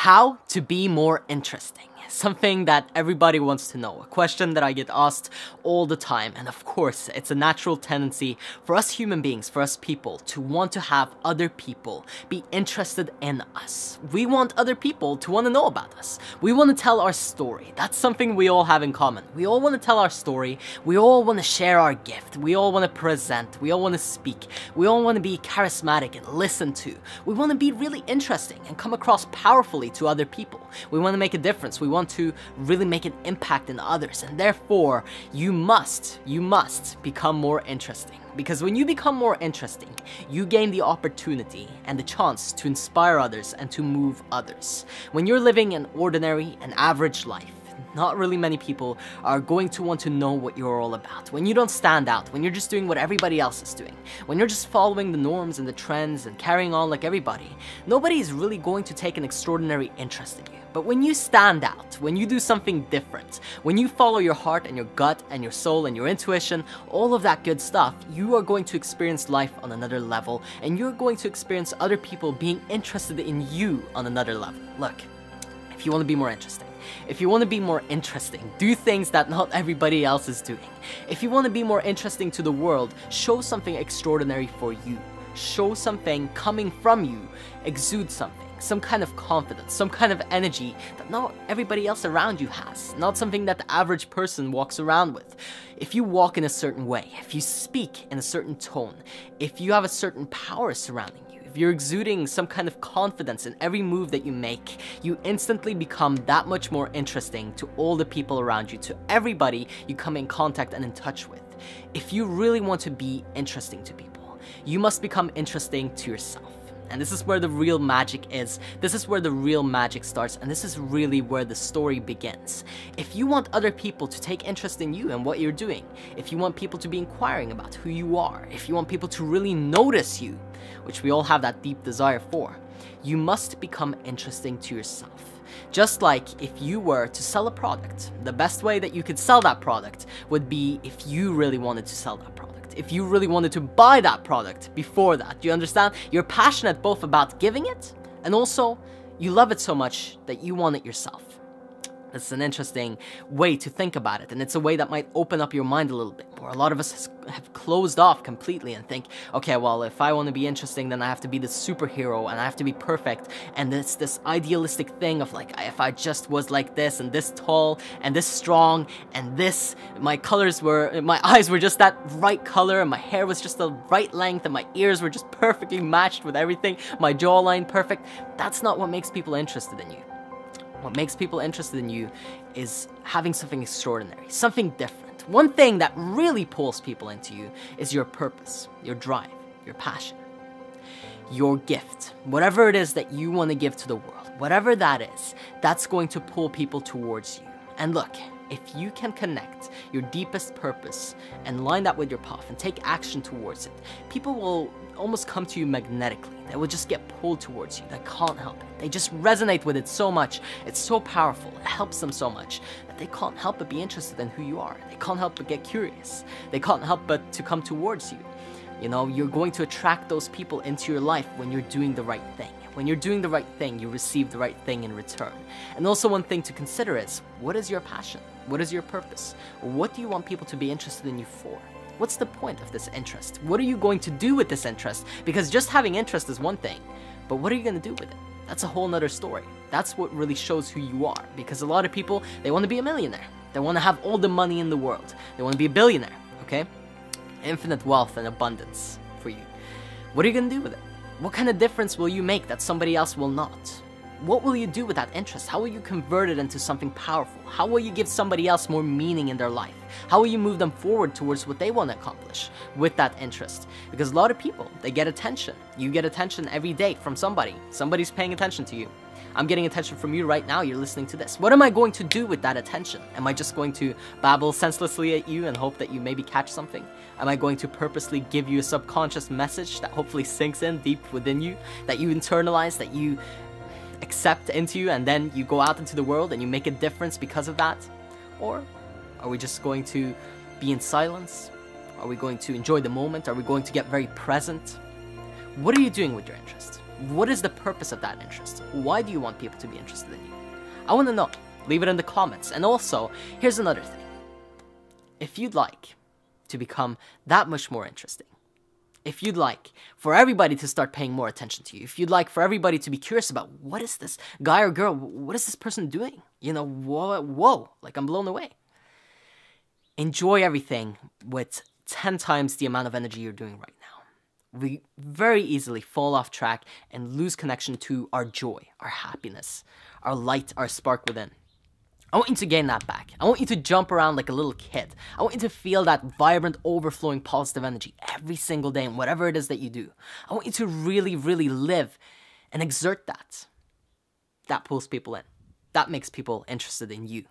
How to be more interesting. Something that everybody wants to know, a question that I get asked all the time, and of course, it's a natural tendency for us human beings, for us people, to want to have other people be interested in us. We want other people to want to know about us. We want to tell our story. That's something we all have in common. We all want to tell our story. We all want to share our gift. We all want to present. We all want to speak. We all want to be charismatic and listened to. We want to be really interesting and come across powerfully to other people. We want to make a difference. We want to really make an impact in others, and therefore you must become more interesting. Because when you become more interesting, you gain the opportunity and the chance to inspire others and to move others. When you're living an ordinary and average life, not really many people are going to want to know what you're all about. When you don't stand out, when you're just doing what everybody else is doing, when you're just following the norms and the trends and carrying on like everybody, nobody is really going to take an extraordinary interest in you. But when you stand out, when you do something different, when you follow your heart and your gut and your soul and your intuition, all of that good stuff, you are going to experience life on another level, and you're going to experience other people being interested in you on another level. Look, if you want to be more interesting, if you want to be more interesting, do things that not everybody else is doing. If you want to be more interesting to the world, show something extraordinary for you. Show something coming from you, exude something. Some kind of confidence, some kind of energy that not everybody else around you has, not something that the average person walks around with. If you walk in a certain way, if you speak in a certain tone, if you have a certain power surrounding you, if you're exuding some kind of confidence in every move that you make, you instantly become that much more interesting to all the people around you, to everybody you come in contact and in touch with. If you really want to be interesting to people, you must become interesting to yourself. And this is where the real magic is. This is where the real magic starts, and this is really where the story begins. If you want other people to take interest in you and what you're doing, if you want people to be inquiring about who you are, if you want people to really notice you, which we all have that deep desire for, you must become interesting to yourself. Just like if you were to sell a product, the best way that you could sell that product would be if you really wanted to sell that product. If you really wanted to buy that product before that, do you understand? You're passionate both about giving it and also you love it so much that you want it yourself. It's an interesting way to think about it, and it's a way that might open up your mind a little bit more. A lot of us have closed off completely and think, okay, well, if I want to be interesting, then I have to be the superhero and I have to be perfect, and it's this idealistic thing of like, if I just was like this and this tall and this strong and this, my eyes were just that right color and my hair was just the right length and my ears were just perfectly matched with everything, my jawline perfect. That's not what makes people interested in you. What makes people interested in you is having something extraordinary, something different. One thing that really pulls people into you is your purpose, your drive, your passion, your gift. Whatever it is that you want to give to the world, whatever that is, that's going to pull people towards you. And look, if you can connect your deepest purpose and line that with your path and take action towards it, people will almost come to you magnetically. They will just get pulled towards you. They can't help it. They just resonate with it so much. It's so powerful. It helps them so much that they can't help but be interested in who you are. They can't help but get curious. They can't help but to come towards you. You know, you're going to attract those people into your life when you're doing the right thing. When you're doing the right thing, you receive the right thing in return. And also one thing to consider is, what is your passion? What is your purpose? What do you want people to be interested in you for? What's the point of this interest? What are you going to do with this interest? Because just having interest is one thing, but what are you going to do with it? That's a whole nother story. That's what really shows who you are. Because a lot of people, they want to be a millionaire. They want to have all the money in the world. They want to be a billionaire, okay? Infinite wealth and abundance for you. What are you going to do with it? What kind of difference will you make that somebody else will not? What will you do with that interest? How will you convert it into something powerful? How will you give somebody else more meaning in their life? How will you move them forward towards what they want to accomplish with that interest? Because a lot of people, they get attention. You get attention every day from somebody. Somebody's paying attention to you. I'm getting attention from you right now. You're listening to this. What am I going to do with that attention? Am I just going to babble senselessly at you and hope that you maybe catch something? Am I going to purposely give you a subconscious message that hopefully sinks in deep within you, that you internalize, that you accept into you, and then you go out into the world and you make a difference because of that? Or are we just going to be in silence? Are we going to enjoy the moment? Are we going to get very present? What are you doing with your interest? What is the purpose of that interest? Why do you want people to be interested in you? I want to know. Leave it in the comments. And also, here's another thing. If you'd like to become that much more interesting, if you'd like for everybody to start paying more attention to you, if you'd like for everybody to be curious about what is this guy or girl, what is this person doing? You know, whoa, like I'm blown away. Enjoy everything with 10 times the amount of energy you're doing right now. We very easily fall off track and lose connection to our joy, our happiness, our light, our spark within. I want you to gain that back. I want you to jump around like a little kid. I want you to feel that vibrant, overflowing, positive energy every single day in whatever it is that you do. I want you to really, really live and exert that. That pulls people in. That makes people interested in you.